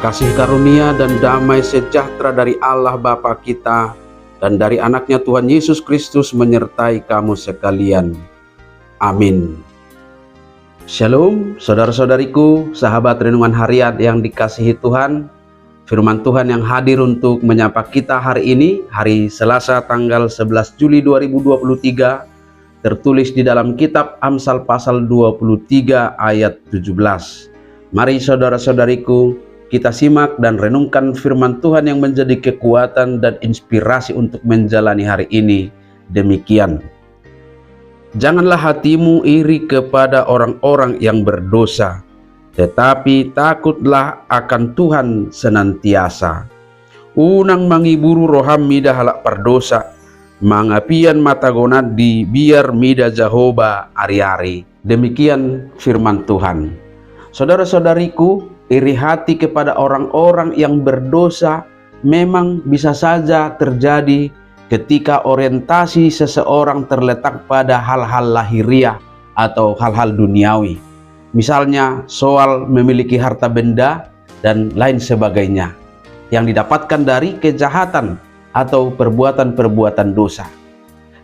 Kasih karunia dan damai sejahtera dari Allah Bapa kita dan dari anaknya Tuhan Yesus Kristus menyertai kamu sekalian. Amin. Shalom saudara-saudariku, sahabat renungan harian yang dikasihi Tuhan. Firman Tuhan yang hadir untuk menyapa kita hari ini, hari Selasa tanggal 11 Juli 2023, tertulis di dalam kitab Amsal pasal 23 ayat 17. Mari saudara-saudariku, kita simak dan renungkan firman Tuhan yang menjadi kekuatan dan inspirasi untuk menjalani hari ini. Demikian. Janganlah hatimu iri kepada orang-orang yang berdosa, tetapi takutlah akan Tuhan senantiasa. Unang mangiburu roham mida halak perdosa, mangapian mata gonadi biar mida Jehovah ari-ari. Demikian firman Tuhan. Saudara-saudariku, iri hati kepada orang-orang yang berdosa memang bisa saja terjadi ketika orientasi seseorang terletak pada hal-hal lahiriah atau hal-hal duniawi. Misalnya soal memiliki harta benda dan lain sebagainya yang didapatkan dari kejahatan atau perbuatan-perbuatan dosa.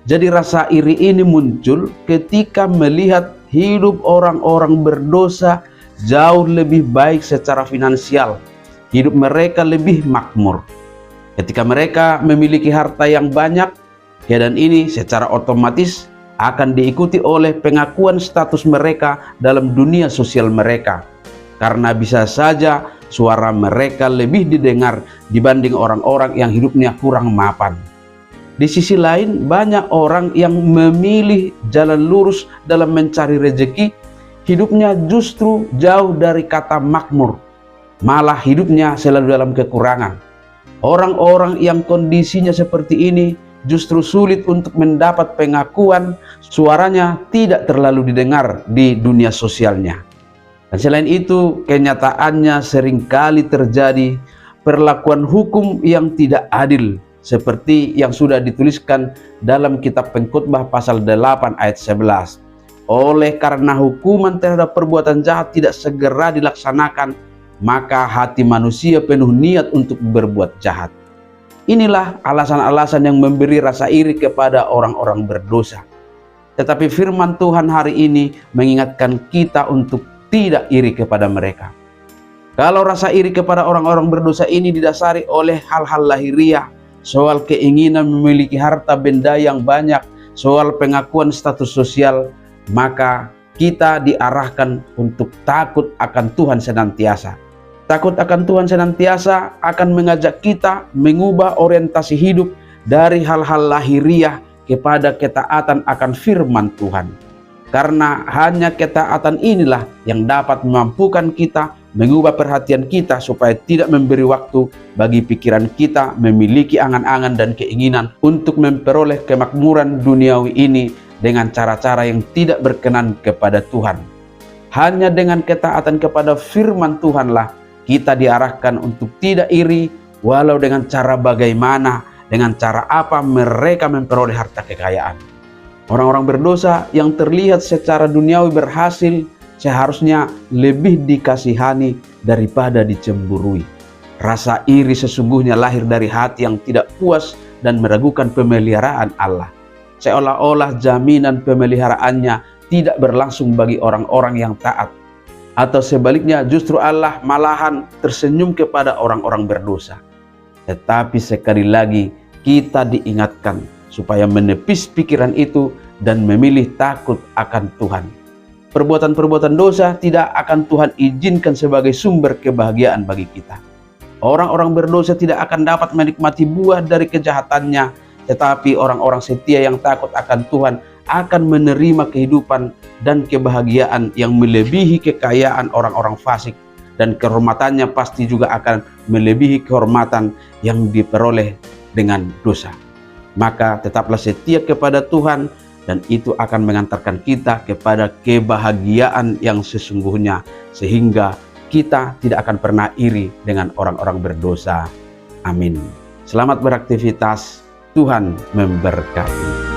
Jadi rasa iri ini muncul ketika melihat hidup orang-orang berdosa jauh lebih baik secara finansial, hidup mereka lebih makmur. Ketika mereka memiliki harta yang banyak, keadaan ini secara otomatis akan diikuti oleh pengakuan status mereka dalam dunia sosial mereka, karena bisa saja suara mereka lebih didengar dibanding orang-orang yang hidupnya kurang mapan. Di sisi lain, banyak orang yang memilih jalan lurus dalam mencari rezeki, hidupnya justru jauh dari kata makmur, malah hidupnya selalu dalam kekurangan. Orang-orang yang kondisinya seperti ini justru sulit untuk mendapat pengakuan, suaranya tidak terlalu didengar di dunia sosialnya. Dan selain itu, kenyataannya seringkali terjadi perlakuan hukum yang tidak adil, seperti yang sudah dituliskan dalam kitab Pengkhotbah pasal 8 ayat 11. Oleh karena hukuman terhadap perbuatan jahat tidak segera dilaksanakan, maka hati manusia penuh niat untuk berbuat jahat. Inilah alasan-alasan yang memberi rasa iri kepada orang-orang berdosa. Tetapi firman Tuhan hari ini mengingatkan kita untuk tidak iri kepada mereka. Kalau rasa iri kepada orang-orang berdosa ini didasari oleh hal-hal lahiriah, soal keinginan memiliki harta benda yang banyak, soal pengakuan status sosial, maka kita diarahkan untuk takut akan Tuhan senantiasa. Takut akan Tuhan senantiasa akan mengajak kita mengubah orientasi hidup dari hal-hal lahiriah kepada ketaatan akan firman Tuhan. Karena hanya ketaatan inilah yang dapat memampukan kita mengubah perhatian kita supaya tidak memberi waktu bagi pikiran kita memiliki angan-angan dan keinginan untuk memperoleh kemakmuran duniawi ini dengan cara-cara yang tidak berkenan kepada Tuhan. Hanya dengan ketaatan kepada firman Tuhanlah kita diarahkan untuk tidak iri, walau dengan cara bagaimana, dengan cara apa mereka memperoleh harta kekayaan. Orang-orang berdosa yang terlihat secara duniawi berhasil seharusnya lebih dikasihani daripada dicemburui. Rasa iri sesungguhnya lahir dari hati yang tidak puas dan meragukan pemeliharaan Allah. Seolah-olah jaminan pemeliharaannya tidak berlangsung bagi orang-orang yang taat. Atau sebaliknya justru Allah malahan tersenyum kepada orang-orang berdosa. Tetapi sekali lagi kita diingatkan supaya menepis pikiran itu dan memilih takut akan Tuhan. Perbuatan-perbuatan dosa tidak akan Tuhan izinkan sebagai sumber kebahagiaan bagi kita. Orang-orang berdosa tidak akan dapat menikmati buah dari kejahatannya, tetapi orang-orang setia yang takut akan Tuhan akan menerima kehidupan dan kebahagiaan yang melebihi kekayaan orang-orang fasik, dan kehormatannya pasti juga akan melebihi kehormatan yang diperoleh dengan dosa. Maka tetaplah setia kepada Tuhan, dan itu akan mengantarkan kita kepada kebahagiaan yang sesungguhnya, sehingga kita tidak akan pernah iri dengan orang-orang berdosa. Amin. Selamat beraktivitas. Tuhan memberkati.